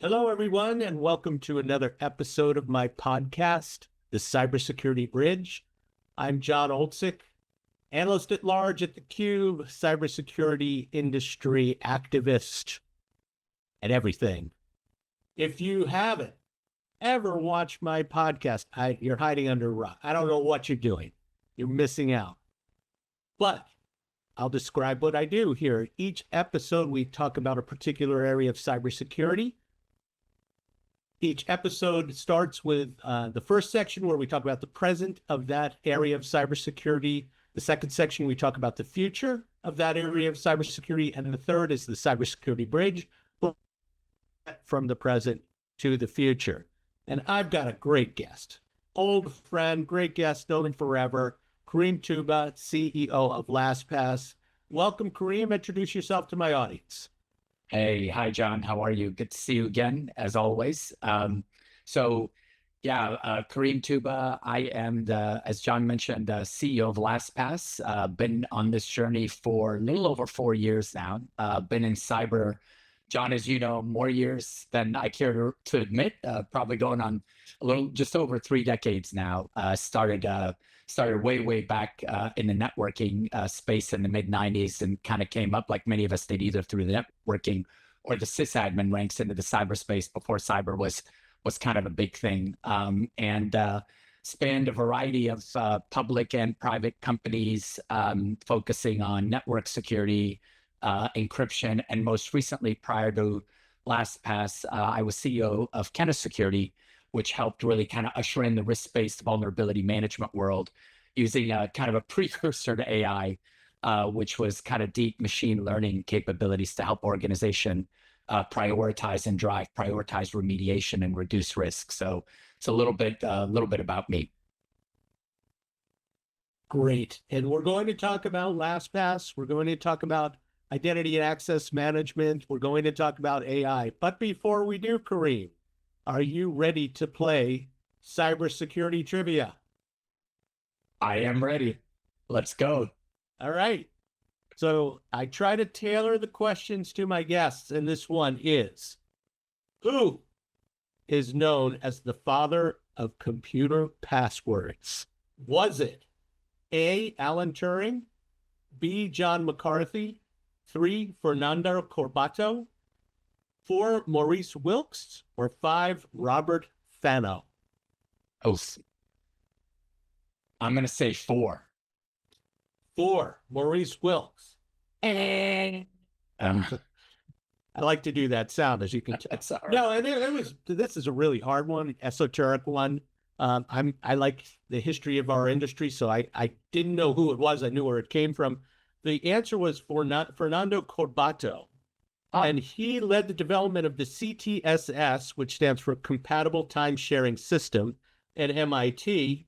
Hello, everyone, and welcome to another episode of my podcast, the Cybersecurity Bridge. I'm Jon Oltsik, analyst at large at theCUBE, cybersecurity industry activist, and everything. If you haven't ever watched my podcast, you're hiding under a rock. I don't know what you're doing. You're missing out. But I'll describe what I do here. Each episode, we talk about a particular area of cybersecurity. Each episode starts with the first section where we talk about the present of that area of cybersecurity. The second section, we talk about the future of that area of cybersecurity. And the third is the Cybersecurity Bridge, from the present to the future. And I've got a great guest, old friend, great guest, known him forever, Karim Toubba, CEO of LastPass. Welcome, Karim. Introduce yourself to my audience. Hey, hi, John. How are you? Good to see you again, as always. Karim Toubba. I am, as John mentioned, the CEO of LastPass. Been on this journey for a little over 4 years now. Been in cyber, John, as you know, more years than I care to admit. Probably going on a little, just over 3 decades now. Started way back in the networking space in the mid-90s, and kind of came up, like many of us did, either through the networking or the sysadmin ranks into the cyberspace before cyber was kind of a big thing, and spanned a variety of public and private companies, focusing on network security, encryption, and most recently, prior to LastPass, I was CEO of Kenna Security, which helped really kind of usher in the risk-based vulnerability management world using kind of a precursor to AI, which was kind of deep machine learning capabilities to help organization prioritize remediation and reduce risk. So it's a little bit about me. Great. And we're going to talk about LastPass. We're going to talk about identity and access management. We're going to talk about AI. But before we do, Karim, are you ready to play cybersecurity trivia? I am ready. Let's go. All right. So I try to tailor the questions to my guests, and this one is, who is known as the father of computer passwords? Was it A, Alan Turing, B, John McCarthy, 3, Fernando Corbato, 4, Maurice Wilkes, or 5, Robert Fano? Oh, I'm going to say 4. 4, Maurice Wilkes. I like to do that sound, as you can tell. That's all right. No, and this is a really hard one, esoteric one. I like the history of our industry, so I didn't know who it was. I knew where it came from. The answer was Fernando Corbato. And he led the development of the CTSS, which stands for Compatible Time Sharing System, at MIT.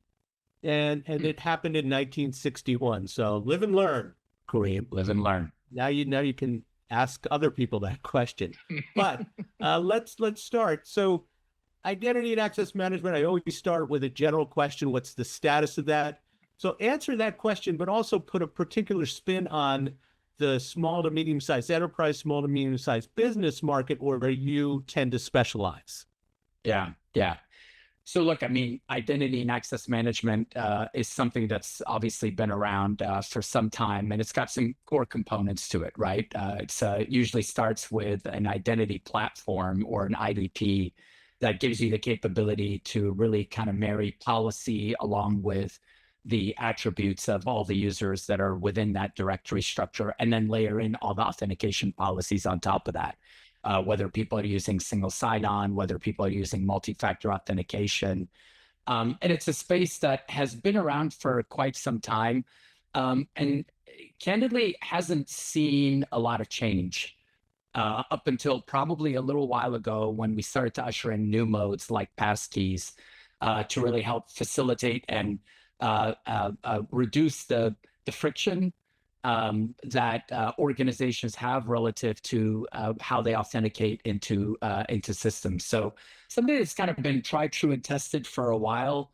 And it happened in 1961. So live and learn, Karim. Live and learn. Now you can ask other people that question. But let's start. So identity and access management, I always start with a general question. What's the status of that? So answer that question, but also put a particular spin on the small to medium-sized enterprise, small to medium-sized business market, where you tend to specialize. Yeah. So look, I mean, identity and access management is something that's obviously been around for some time, and it's got some core components to it, right? It usually starts with an identity platform or an IDP that gives you the capability to really kind of marry policy along with the attributes of all the users that are within that directory structure, and then layer in all the authentication policies on top of that. Whether people are using single sign-on, whether people are using multi-factor authentication. And it's a space that has been around for quite some time, and candidly hasn't seen a lot of change up until probably a little while ago, when we started to usher in new modes like Passkeys to really help facilitate and reduce the friction that organizations have relative to how they authenticate into systems. So something that's kind of been tried, true, and tested for a while,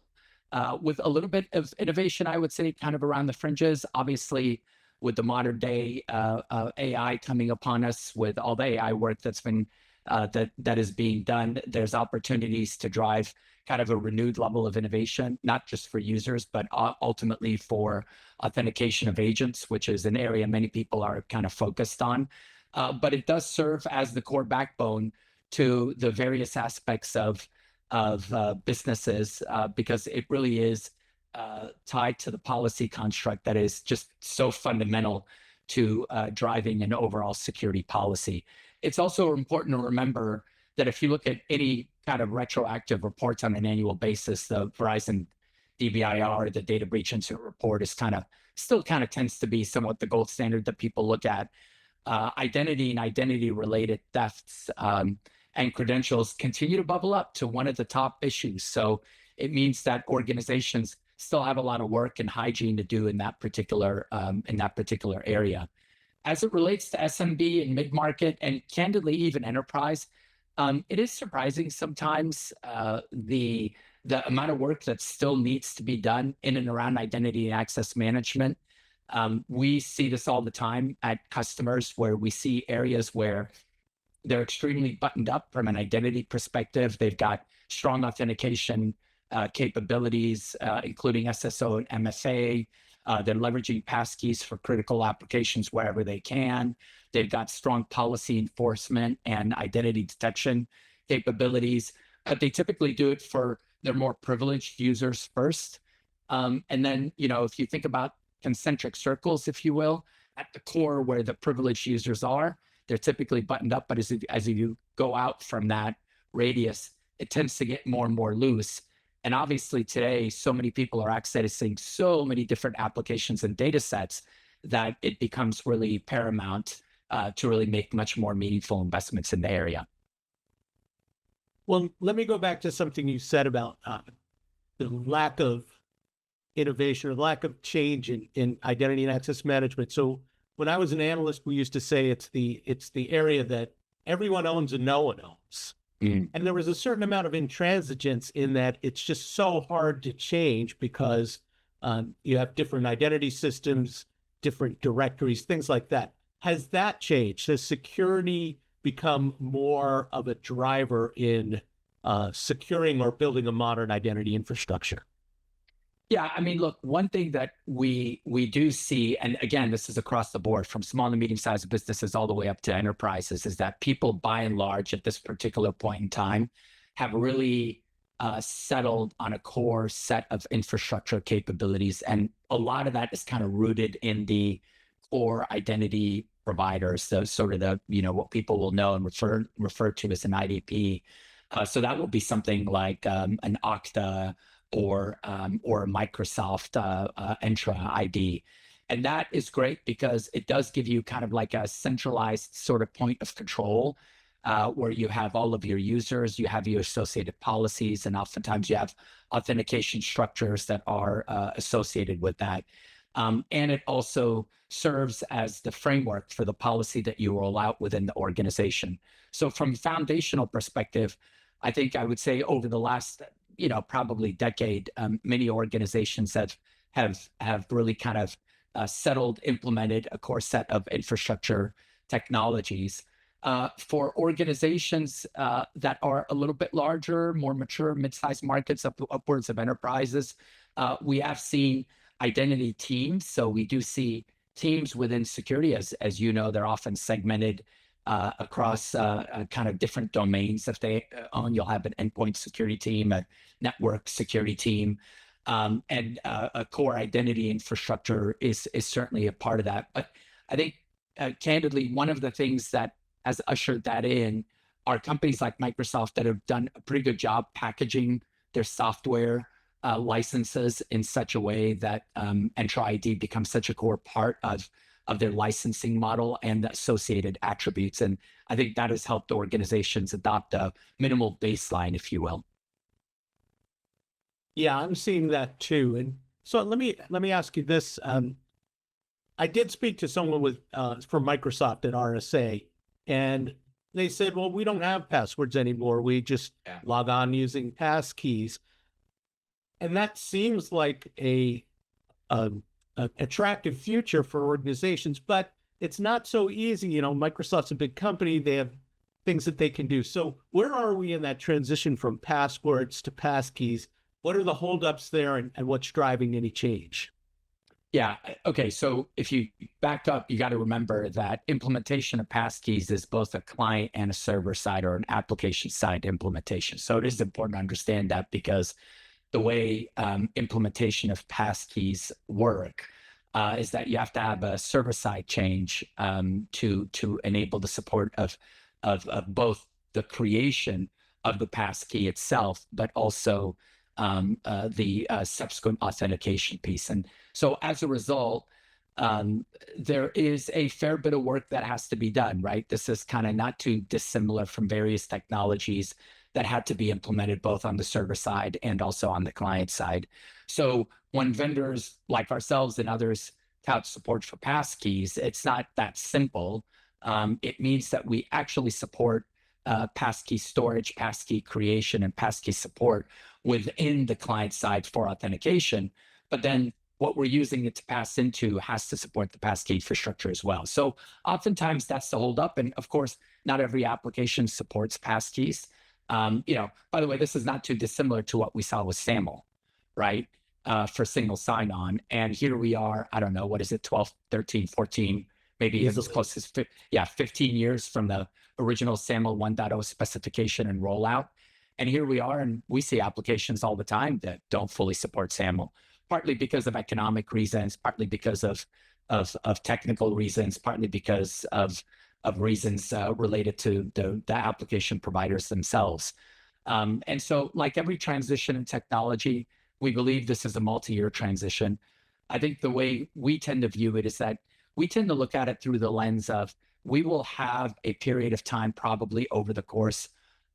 with a little bit of innovation, I would say, kind of around the fringes. Obviously, with the modern day AI coming upon us, with all the AI work that's been that is being done. There's opportunities to drive kind of a renewed level of innovation, not just for users, but ultimately for authentication of agents, which is an area many people are kind of focused on. But it does serve as the core backbone to the various aspects of businesses, because it really is tied to the policy construct that is just so fundamental to driving an overall security policy. It's also important to remember that if you look at any kind of retroactive reports on an annual basis, the Verizon DBIR, the data breach incident report, is still tends to be somewhat the gold standard that people look at. Identity and identity-related thefts and credentials continue to bubble up to one of the top issues. So it means that organizations still have a lot of work and hygiene to do in that particular area. As it relates to SMB and mid-market, and candidly even enterprise, it is surprising sometimes the amount of work that still needs to be done in and around identity and access management. We see this all the time at customers, where we see areas where they're extremely buttoned up from an identity perspective. They've got strong authentication capabilities, including SSO and MFA. They're leveraging Passkeys for critical applications wherever they can. They've got strong policy enforcement and identity detection capabilities, but they typically do it for their more privileged users first. And then, if you think about concentric circles, if you will, at the core where the privileged users are, they're typically buttoned up, but as you go out from that radius, it tends to get more and more loose. And obviously today, so many people are accessing so many different applications and data sets that it becomes really paramount to really make much more meaningful investments in the area. Well, let me go back to something you said about the lack of innovation or lack of change in identity and access management. So when I was an analyst, we used to say it's the area that everyone owns and no one owns. And there was a certain amount of intransigence in that it's just so hard to change because you have different identity systems, different directories, things like that. Has that changed? Has security become more of a driver in securing or building a modern identity infrastructure? Yeah, I mean, look, one thing that we do see, and again, this is across the board from small and medium-sized businesses all the way up to enterprises, is that people, by and large, at this particular point in time, have really settled on a core set of infrastructure capabilities, and a lot of that is kind of rooted in the core identity providers, so sort of what people will know and refer to as an IDP. So that will be something like an Okta or Microsoft Entra ID. And that is great because it does give you kind of like a centralized sort of point of control where you have all of your users, you have your associated policies, and oftentimes you have authentication structures that are associated with that. And it also serves as the framework for the policy that you roll out within the organization. So from a foundational perspective, I think I would say over the last probably decade, many organizations have really kind of settled, implemented a core set of infrastructure technologies. For organizations that are a little bit larger, more mature, mid-sized markets, upwards of enterprises, we have seen identity teams. So we do see teams within security, as you know, they're often segmented across kind of different domains that they own. You'll have an endpoint security team, a network security team, and a core identity infrastructure is certainly a part of that. But I think, candidly, one of the things that has ushered that in are companies like Microsoft that have done a pretty good job packaging their software licenses in such a way that Entra ID becomes such a core part of their licensing model and the associated attributes. And I think that has helped organizations adopt a minimal baseline, if you will. Yeah, I'm seeing that too. And so let me ask you this. I did speak to someone from Microsoft at RSA, and they said, well, we don't have passwords anymore. We just log on using passkeys. And that seems like a attractive future for organizations, but it's not so easy. Microsoft's a big company. They have things that they can do. So where are we in that transition from passwords to passkeys? What are the holdups there, and what's driving any change? Yeah. Okay. So if you back up, you got to remember that implementation of Passkeys is both a client and a server side or an application side implementation. So it is important to understand that, because the way implementation of Passkeys work is that you have to have a server side change to enable the support of both the creation of the passkey itself, but also the subsequent authentication piece. And so as a result, there is a fair bit of work that has to be done, right? This is kind of not too dissimilar from various technologies that had to be implemented both on the server side and also on the client side. So when vendors like ourselves and others tout support for passkeys, it's not that simple. It means that we actually support passkey storage, passkey creation, and passkey support within the client side for authentication. But then what we're using it to pass into has to support the passkey infrastructure as well. So oftentimes that's the holdup. And of course, not every application supports passkeys. By the way, this is not too dissimilar to what we saw with SAML, right? For single sign-on. And here we are, I don't know, what is it, 12, 13, 14, maybe even as close as 15 years from the original SAML 1.0 specification and rollout. And here we are, and we see applications all the time that don't fully support SAML, partly because of economic reasons, partly because of technical reasons, partly because of reasons related to the application providers themselves. And so, like every transition in technology, we believe this is a multi-year transition. I think the way we tend to view it is that we tend to look at it through the lens of, we will have a period of time, probably over the course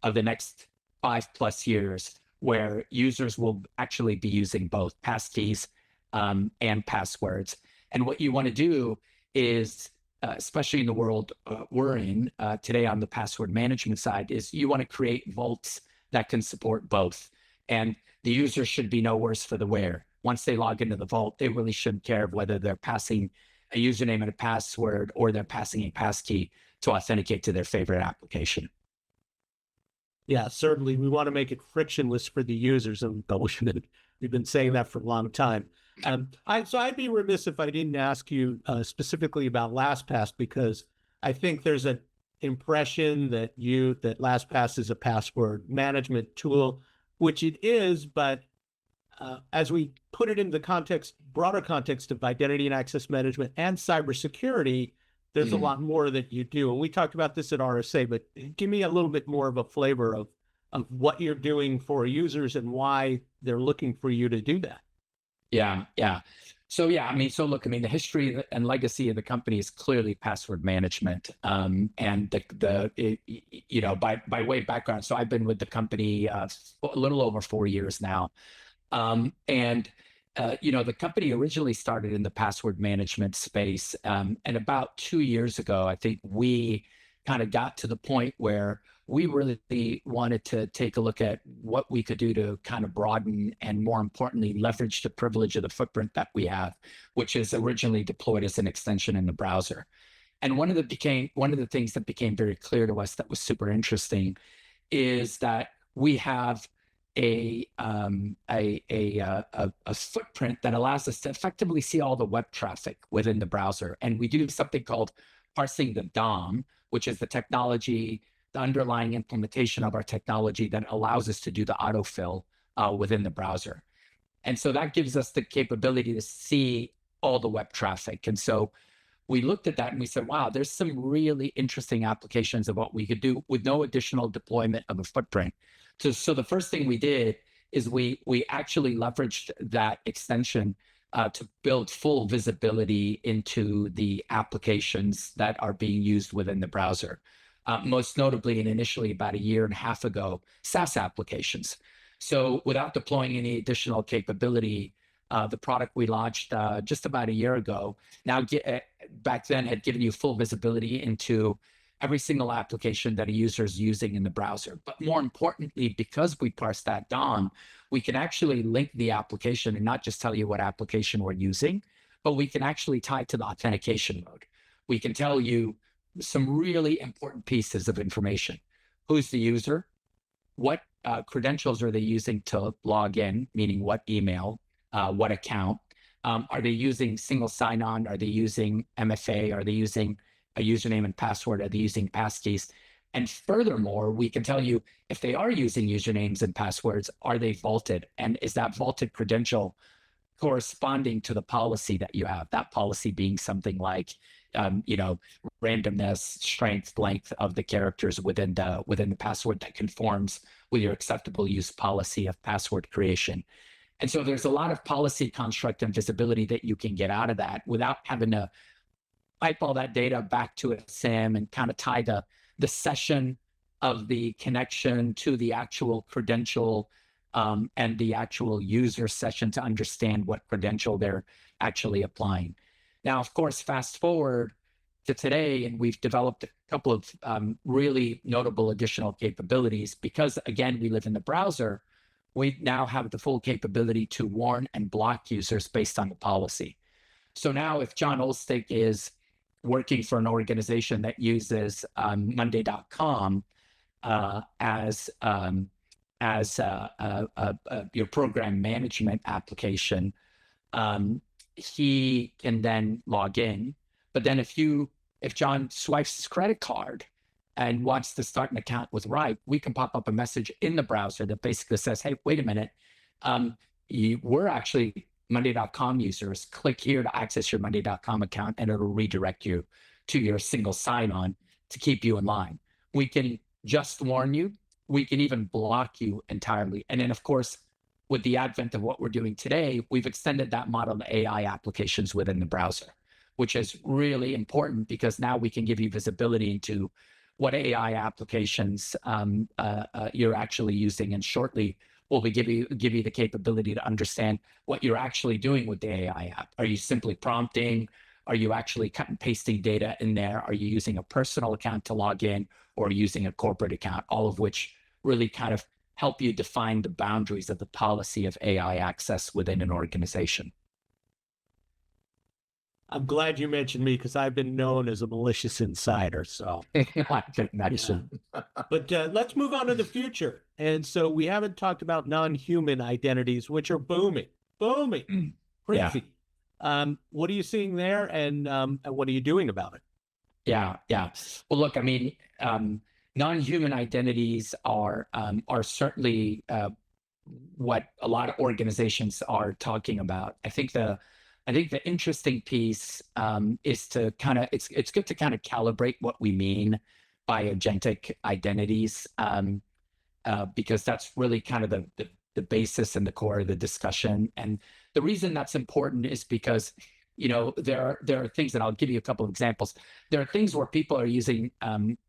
of the next 5+ years, where users will actually be using both passkeys and passwords. And what you want to do is, especially in the world we're in today on the password management side, is you want to create vaults that can support both. And the user should be no worse for the wear. Once they log into the vault, they really shouldn't care whether they're passing a username and a password or they're passing a passkey to authenticate to their favorite application. Yeah, certainly. We want to make it frictionless for the users, and we've been saying that for a long time. So I'd be remiss if I didn't ask you specifically about LastPass, because I think there's an impression that LastPass is a password management tool, which it is, but as we put it in the broader context of identity and access management and cybersecurity, there's a lot more that you do. And we talked about this at RSA, but give me a little bit more of a flavor of what you're doing for users and why they're looking for you to do that. Yeah. So the history and legacy of the company is clearly password management. And by way of background, so I've been with the company a little over 4 years now. The company originally started in the password management space. And about 2 years ago, I think we kind of got to the point where we really wanted to take a look at what we could do to kind of broaden and, more importantly, leverage the privilege of the footprint that we have, which is originally deployed as an extension in the browser. And one of the things that became very clear to us that was super interesting is that we have a footprint that allows us to effectively see all the web traffic within the browser. And we do something called parsing the DOM, which is the technology, the underlying implementation of our technology that allows us to do the autofill within the browser. And so that gives us the capability to see all the web traffic. And so we looked at that and we said, wow, there's some really interesting applications of what we could do with no additional deployment of a footprint. So the first thing we did is we actually leveraged that extension to build full visibility into the applications that are being used within the browser. Most notably, and initially about 1.5 years ago, SaaS applications. So without deploying any additional capability, the product we launched just about 1 year ago, back then had given you full visibility into every single application that a user is using in the browser. But more importantly, because we parse that DOM, we can actually link the application and not just tell you what application we're using, but we can actually tie it to the authentication mode. We can tell you some really important pieces of information. Who's the user? What credentials are they using to log in, meaning what email, what account? Are they using single sign-on? Are they using MFA? Are they using a username and password? Are they using Passkeys? And furthermore, we can tell you if they are using usernames and passwords, are they vaulted? And is that vaulted credential corresponding to the policy that you have? That policy being something like, randomness, strength, length of the characters within the password that conforms with your acceptable use policy of password creation. And so there's a lot of policy construct and visibility that you can get out of that without having to pipe all that data back to a SIEM and kind of tie the session of the connection to the actual credential and the actual user session to understand what credential they're actually applying. Now, of course, fast forward to today, and we've developed a couple of really notable additional capabilities because, again, we live in the browser. We now have the full capability to warn and block users based on the policy. So now if Jon Oltsik is working for an organization that uses Monday.com as your program management application, he can then log in. But then if Jon swipes his credit card and wants to start an account with Ripe, we can pop up a message in the browser that basically says, hey, wait a minute, we're actually Monday.com users. Click here to access your Monday.com account, and it'll redirect you to your single sign-on to keep you in line. We can just warn you. We can even block you entirely. And then, of course, with the advent of what we're doing today, we've extended that model to AI applications within the browser, which is really important because now we can give you visibility into what AI applications you're actually using. And shortly, we'll give you the capability to understand what you're actually doing with the AI app. Are you simply prompting? Are you actually cut and pasting data in there? Are you using a personal account to log in or using a corporate account? All of which really kind of help you define the boundaries of the policy of AI access within an organization. I'm glad you mentioned me because I've been known as a malicious insider. So, I can imagine. But let's move on to the future. And so we haven't talked about non-human identities, which are booming, crazy. Yeah. What are you seeing there, and what are you doing about it? Yeah. Well, look, I mean, non-human identities are certainly what a lot of organizations are talking about. I think the interesting piece is to kind of it's good to kind of calibrate what we mean by agentic identities, because that's really kind of the basis and the core of the discussion. And the reason that's important is because there are things, and I'll give you a couple of examples. There are things where people are using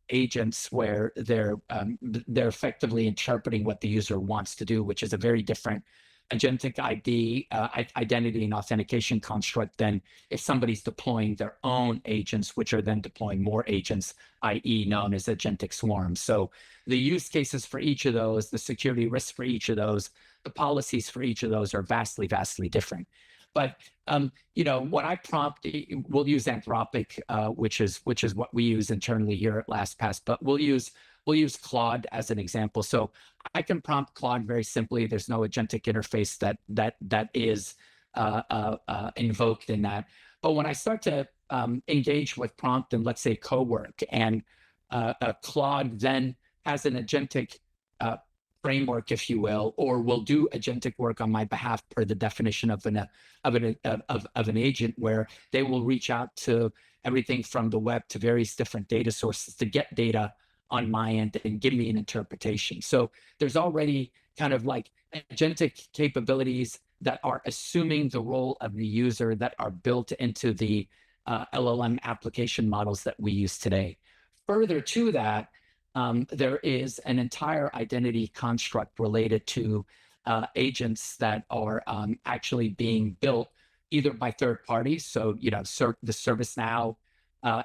agents where they're effectively interpreting what the user wants to do, which is a very different agentic identity and authentication construct than if somebody's deploying their own agents, which are then deploying more agents, i.e. known as agentic swarms. So the use cases for each of those, the security risks for each of those, the policies for each of those are vastly different. But what I prompt, we'll use Anthropic, which is what we use internally here at LastPass, but we'll use Claude as an example. So I can prompt Claude very simply. There's no agentic interface that is invoked in that. But when I start to engage with prompt and let's say co-work, and Claude then has an agentic framework, if you will, or will do agentic work on my behalf per the definition of an agent, where they will reach out to everything from the web to various different data sources to get data on my end and give me an interpretation. So there's already kind of like agentic capabilities that are assuming the role of the user that are built into the LLM application models that we use today. Further to that, there is an entire identity construct related to agents that are actually being built either by third parties. So, the ServiceNow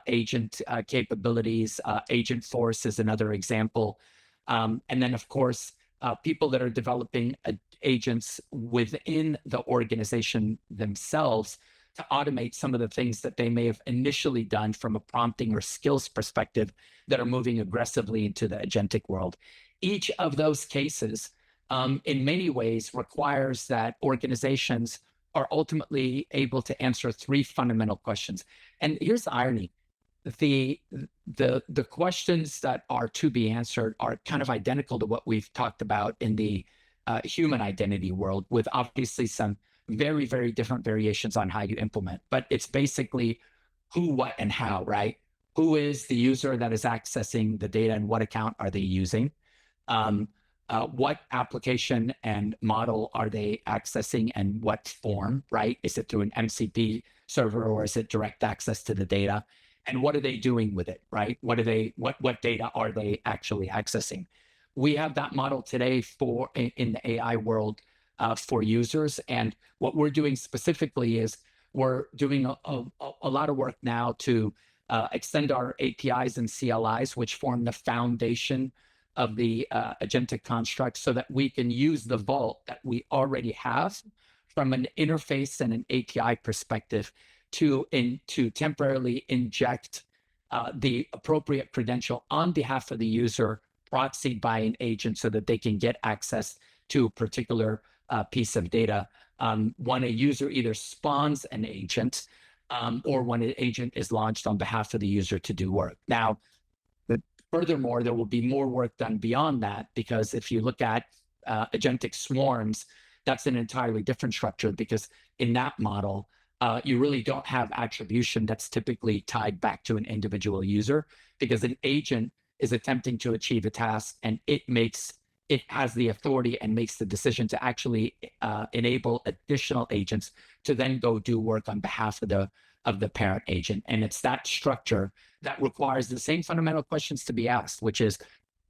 agent capabilities, Agent Force is another example. And then, of course, people that are developing agents within the organization themselves to automate some of the things that they may have initially done from a prompting or skills perspective that are moving aggressively into the agentic world. Each of those cases, in many ways, requires that organizations are ultimately able to answer three fundamental questions. And here's the irony. The questions that are to be answered are kind of identical to what we've talked about in the human identity world, with obviously some very, very different variations on how you implement. But it's basically who, what, and how, right? Who is the user that is accessing the data, and what account are they using? What application and model are they accessing, and what form, right? Is it through an MCP server, or is it direct access to the data? And what are they doing with it, right? What data are they actually accessing? We have that model today in the AI world for users. And what we're doing specifically is we're doing a lot of work now to extend our APIs and CLIs, which form the foundation of the agentic construct, so that we can use the vault that we already have from an interface and an API perspective to temporarily inject the appropriate credential on behalf of the user, proxied by an agent, so that they can get access to a particular piece of data when a user either spawns an agent or when an agent is launched on behalf of the user to do work. Now, furthermore, there will be more work done beyond that, because if you look at agentic swarms, that's an entirely different structure, because in that model, you really don't have attribution that's typically tied back to an individual user, because an agent is attempting to achieve a task, and it has the authority and makes the decision to actually enable additional agents to then go do work on behalf of the parent agent. And it's that structure that requires the same fundamental questions to be asked, which is,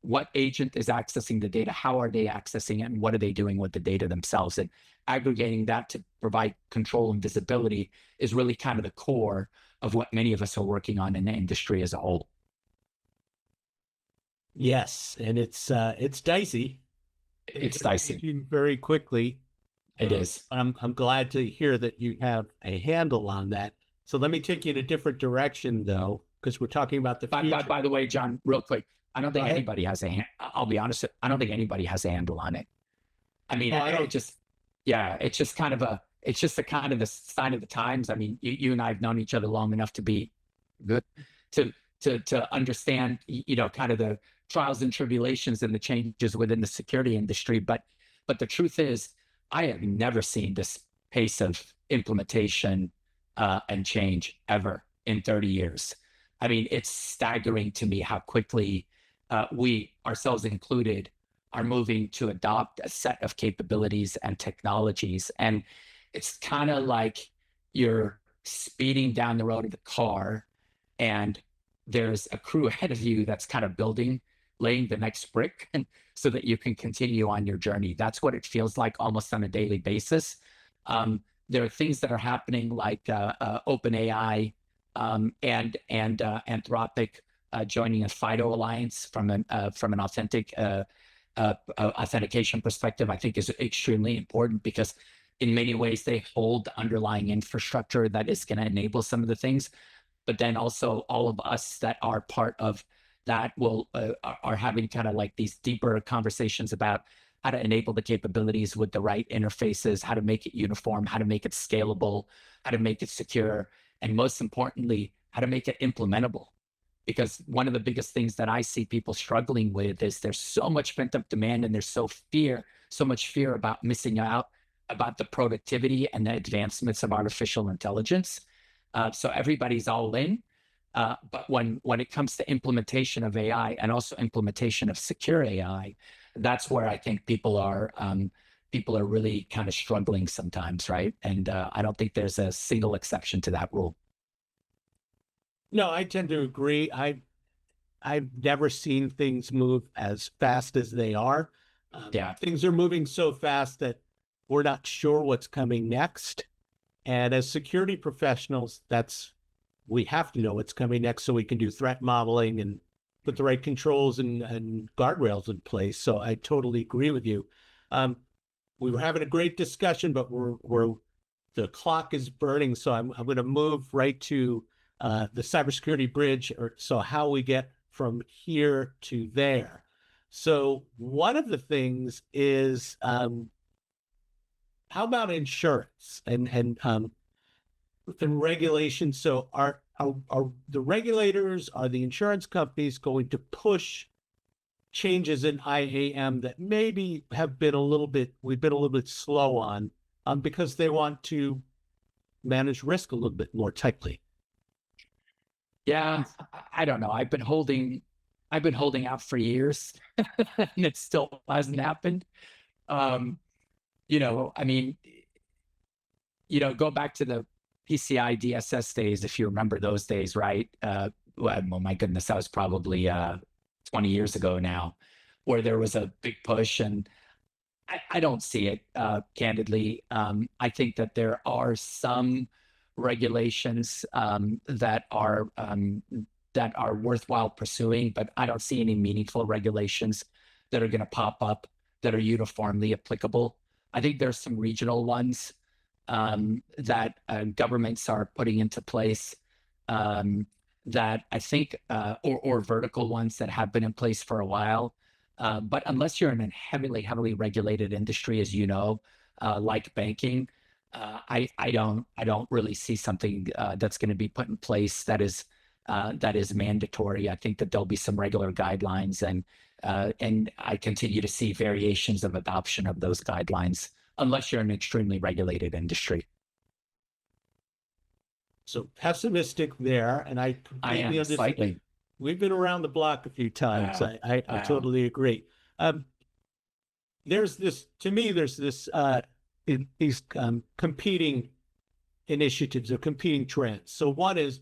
what agent is accessing the data? How are they accessing it? And what are they doing with the data themselves? And aggregating that to provide control and visibility is really kind of the core of what many of us are working on in the industry as a whole. Yes, and it's dicey. It's dicey. Changing very quickly. It is. I'm glad to hear that you have a handle on that. So let me take you in a different direction, though, because we're talking about the future. By the way, John, real quick, I don't think anybody has I'll be honest, I don't think anybody has a handle on it. I mean, it's just kind of the kind of the sign of the times. I mean, you and I have known each other long enough to be good to understand, kind of the trials and tribulations and the changes within the security industry. But the truth is, I have never seen this pace of implementation and change ever in 30 years. I mean, it's staggering to me how quickly we, ourselves included, are moving to adopt a set of capabilities and technologies. And it's kind of like you're speeding down the road of the car, and there's a crew ahead of you that's kind of laying the next brick, and so that you can continue on your journey. That's what it feels like almost on a daily basis. There are things that are happening like OpenAI and Anthropic joining a FIDO alliance from an authentic authentication perspective. I think is extremely important, because in many ways they hold the underlying infrastructure that is going to enable some of the things. But then also all of us that are part of that are having kind of like these deeper conversations about how to enable the capabilities with the right interfaces, how to make it uniform, how to make it scalable, how to make it secure, and most importantly, how to make it implementable. Because one of the biggest things that I see people struggling with is there's so much pent up demand, and there's so much fear about missing out about the productivity and the advancements of artificial intelligence. So everybody's all in. But when it comes to implementation of AI, and also implementation of secure AI, that's where I think people are really kind of struggling sometimes, right? And I don't think there's a single exception to that rule. No, I tend to agree. I've never seen things move as fast as they are. Things are moving so fast that we're not sure what's coming next. And as security professionals, we have to know what's coming next, so we can do threat modeling and put the right controls and guardrails in place. So I totally agree with you. We were having a great discussion, but we're the clock is burning, so I'm going to move right to the cybersecurity bridge, or so how we get from here to there. So one of the things is, how about insurance and the regulations? So are the regulators, are the insurance companies going to push changes in IAM that maybe we've been a little bit slow on, because they want to manage risk a little bit more tightly? Yeah, I don't know. I've been holding out for years, and it still hasn't happened. I mean, go back to the PCI DSS days, if you remember those days, right? Well, my goodness, that was probably 20 years ago now, where there was a big push, and I don't see it, candidly. I think that there are some regulations that are worthwhile pursuing, but I don't see any meaningful regulations that are going to pop up that are uniformly applicable. I think there's some regional ones that governments are putting into place, that I think, or vertical ones that have been in place for a while. But unless you're in a heavily regulated industry, as you know, like banking, I don't really see something that's going to be put in place that is mandatory. I think that there'll be some regular guidelines, and I continue to see variations of adoption of those guidelines, unless you're in an extremely regulated industry. So pessimistic there, and I completely am understand. slightly. We've been around the block a few times. I totally agree. There's this, to me, there's this these competing initiatives or competing trends. So one is,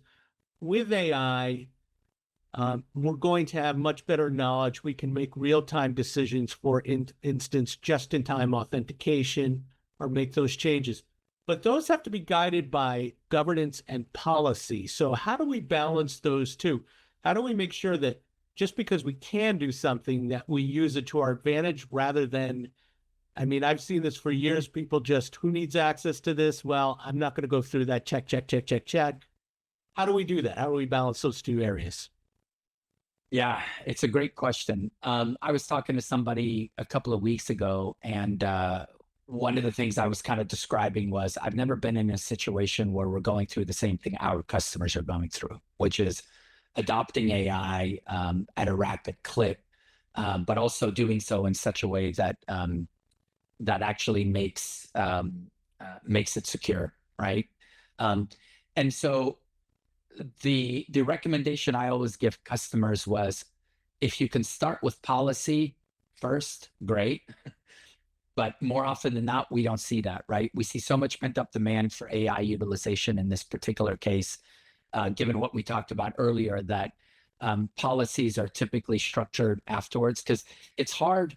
with AI, we're going to have much better knowledge. We can make real-time decisions, for instance, just-in-time authentication, or make those changes. But those have to be guided by governance and policy. So how do we balance those two? How do we make sure that just because we can do something, that we use it to our advantage, rather than, I mean, I've seen this for years, people just, who needs access to this? Well, I'm not going to go through that, check. How do we do that? How do we balance those two areas? Yeah, it's a great question. I was talking to somebody a couple of weeks ago, and one of the things I was kind of describing was, I've never been in a situation where we're going through the same thing our customers are going through, which is adopting AI at a rapid clip, but also doing so in such a way that that actually makes it secure, right? And so the recommendation I always give customers was, if you can start with policy first, great. But more often than not, we don't see that, right? We see so much pent up demand for AI utilization in this particular case, given what we talked about earlier, that policies are typically structured afterwards, because it's hard.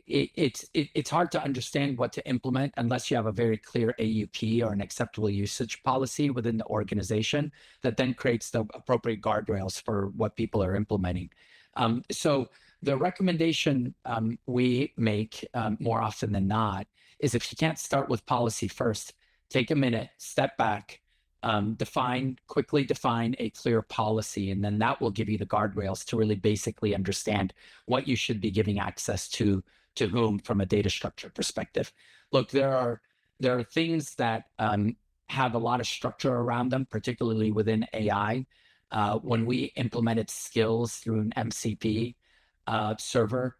It's hard to understand what to implement unless you have a very clear AUP, or an acceptable usage policy within the organization, that then creates the appropriate guardrails for what people are implementing. So the recommendation we make more often than not is, if you can't start with policy first, take a minute, step back, quickly define a clear policy, and then that will give you the guardrails to really basically understand what you should be giving access to whom, from a data structure perspective. Look, there are things that have a lot of structure around them, particularly within AI. When we implemented skills through an MCP server,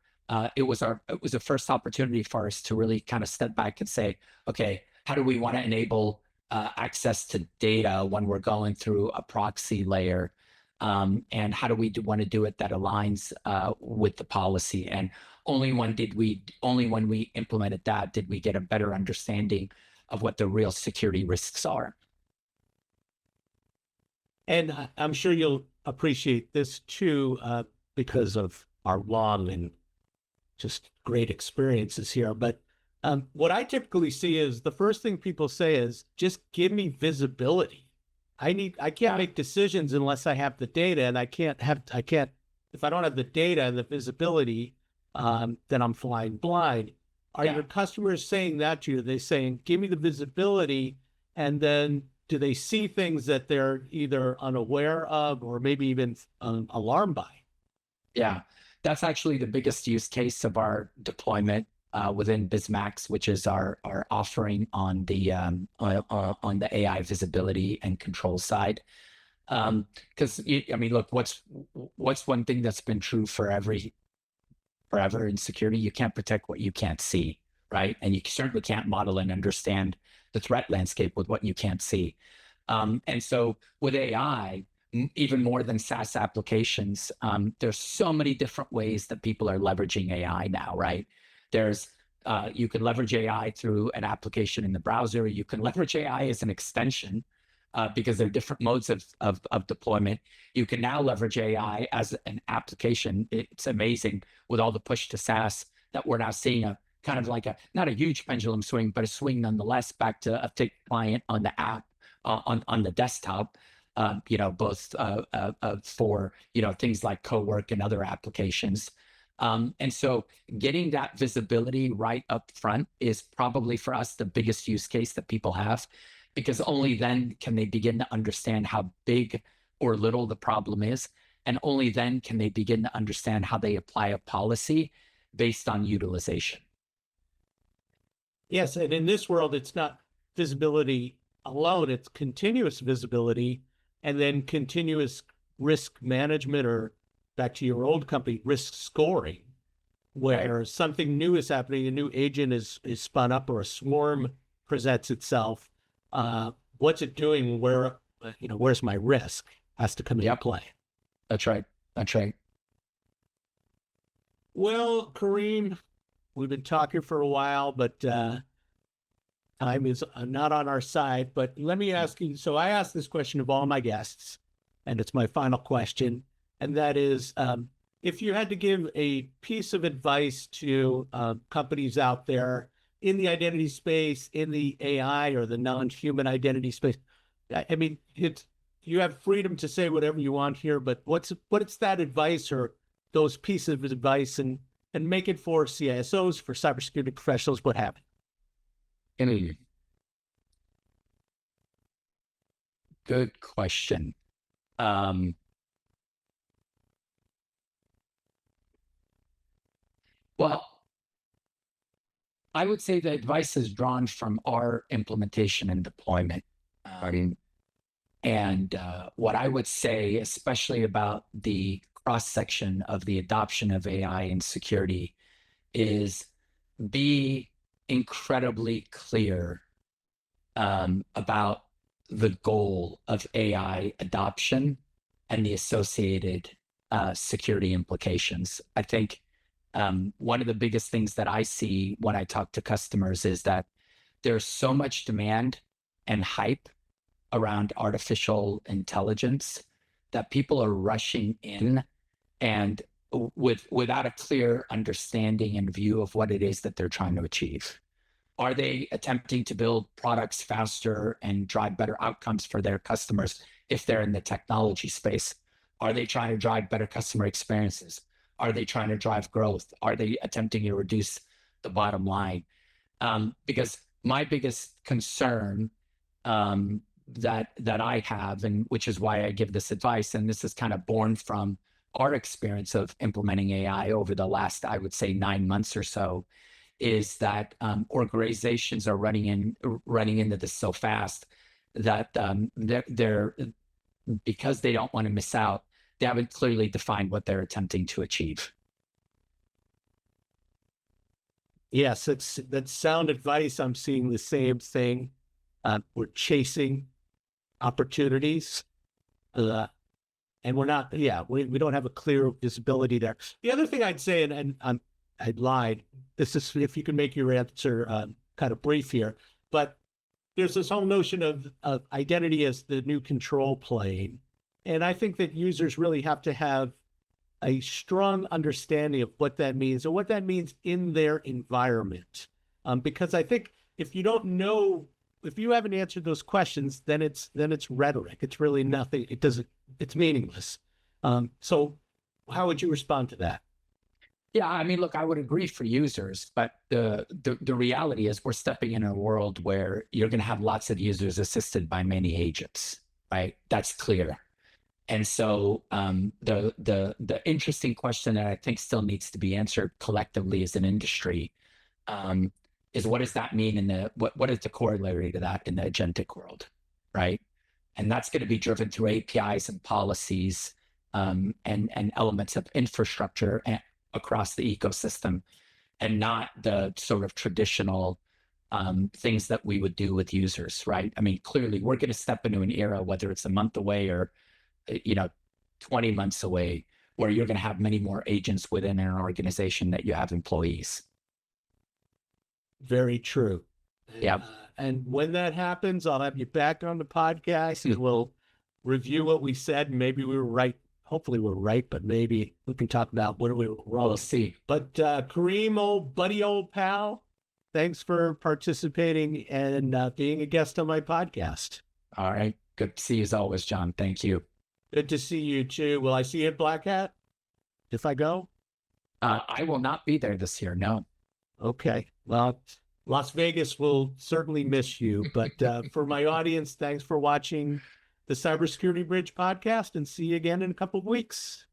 it was a first opportunity for us to really kind of step back and say, okay, how do we want to enable access to data when we're going through a proxy layer, and how do we want to do it that aligns with the policy? And only when we implemented that did we get a better understanding of what the real security risks are. And I'm sure you'll appreciate this too, because of our long and just great experiences here. But what I typically see is, the first thing people say is, just give me visibility. I can't make decisions unless I have the data, and if I don't have the data and the visibility, then I'm flying blind. Are your customers saying that to you? Are they saying, give me the visibility, And then do they see things that they're either unaware of or maybe even alarmed by? Yeah, that's actually the biggest use case of our deployment within BizMax, which is our offering on the AI visibility and control side. Because I mean, look, what's one thing that's been true forever in security? You can't protect what you can't see, right? And you certainly can't model and understand the threat landscape with what you can't see. And so with AI, even more than SaaS applications, there's so many different ways that people are leveraging AI now, right? There's you can leverage AI through an application in the browser. You can leverage AI as an extension because there are different modes of deployment. You can now leverage AI as an application. It's amazing with all the push to SaaS that we're now seeing a kind of like not a huge pendulum swing, but a swing nonetheless back to a tick client on the app on the desktop. Both for things like co-work and other applications. And so getting that visibility right up front is probably for us the biggest use case that people have, because only then can they begin to understand how big or little the problem is. And only then can they begin to understand how they apply a policy based on utilization. Yes, and in this world, it's not visibility alone, it's continuous visibility and then continuous risk management, or back to your old company, risk scoring, where something new is happening, a new agent is spun up or a swarm presents itself. What's it doing? Where's my risk? Has to come into play. That's right. That's right. Well, Karim, we've been talking for a while, but time is not on our side. But let me ask you, so I asked this question of all my guests, and it's my final question, and that is, if you had to give a piece of advice to companies out there in the identity space, in the AI or the non-human identity space, I mean, you have freedom to say whatever you want here, but what's that advice or those pieces of advice, and make it for CISOs, for cybersecurity professionals, what have you? Good question. Well, I would say the advice is drawn from our implementation and deployment. And what I would say, especially about the cross-section of the adoption of AI in security, is be incredibly clear about the goal of AI adoption and the associated security implications. I think one of the biggest things that I see when I talk to customers is that there's so much demand and hype around artificial intelligence that people are rushing in and without a clear understanding and view of what it is that they're trying to achieve. Are they attempting to build products faster and drive better outcomes for their customers if they're in the technology space? Are they trying to drive better customer experiences? Are they trying to drive growth? Are they attempting to reduce the bottom line? Because my biggest concern that I have, and which is why I give this advice, and this is kind of born from our experience of implementing AI over the last, I would say, 9 months or so, is that organizations are running into this so fast that they're because they don't want to miss out, they haven't clearly defined what they're attempting to achieve. Yes, that's sound advice. I'm seeing the same thing. We're chasing opportunities, and we're not. Yeah, we don't have a clear visibility there. The other thing I'd say, and I lied. This is if you can make your answer kind of brief here, but there's this whole notion of identity as the new control plane. And I think that users really have to have a strong understanding of what that means, or what that means in their environment. Because I think if you don't know, if you haven't answered those questions, then it's rhetoric. It's really nothing. It's meaningless. So how would you respond to that? Yeah, I mean, look, I would agree for users, but the reality is we're stepping in a world where you're going to have lots of users assisted by many agents, right? That's clear. And so the interesting question that I think still needs to be answered collectively as an industry is what does that mean in the what is the corollary to that in the agentic world, right? And that's going to be driven through APIs and policies and elements of infrastructure across the ecosystem, and not the sort of traditional things that we would do with users, right? I mean, clearly, we're going to step into an era, whether it's a month away or 20 months away, where you're going to have many more agents within an organization that you have employees. Very true. Yeah. And when that happens, I'll have you back on the podcast and we'll review what we said. Maybe we were right. Hopefully we're right, but maybe we can talk about what we were wrong. We'll see. But Karim, old buddy, old pal, thanks for participating and being a guest on my podcast. All right. Good to see you as always, John. Thank you. Good to see you too. Will I see you at Black Hat if I go? I will not be there this year. No. Okay. Well, Las Vegas will certainly miss you. But for my audience, thanks for watching the Cybersecurity Bridge podcast, and see you again in a couple of weeks.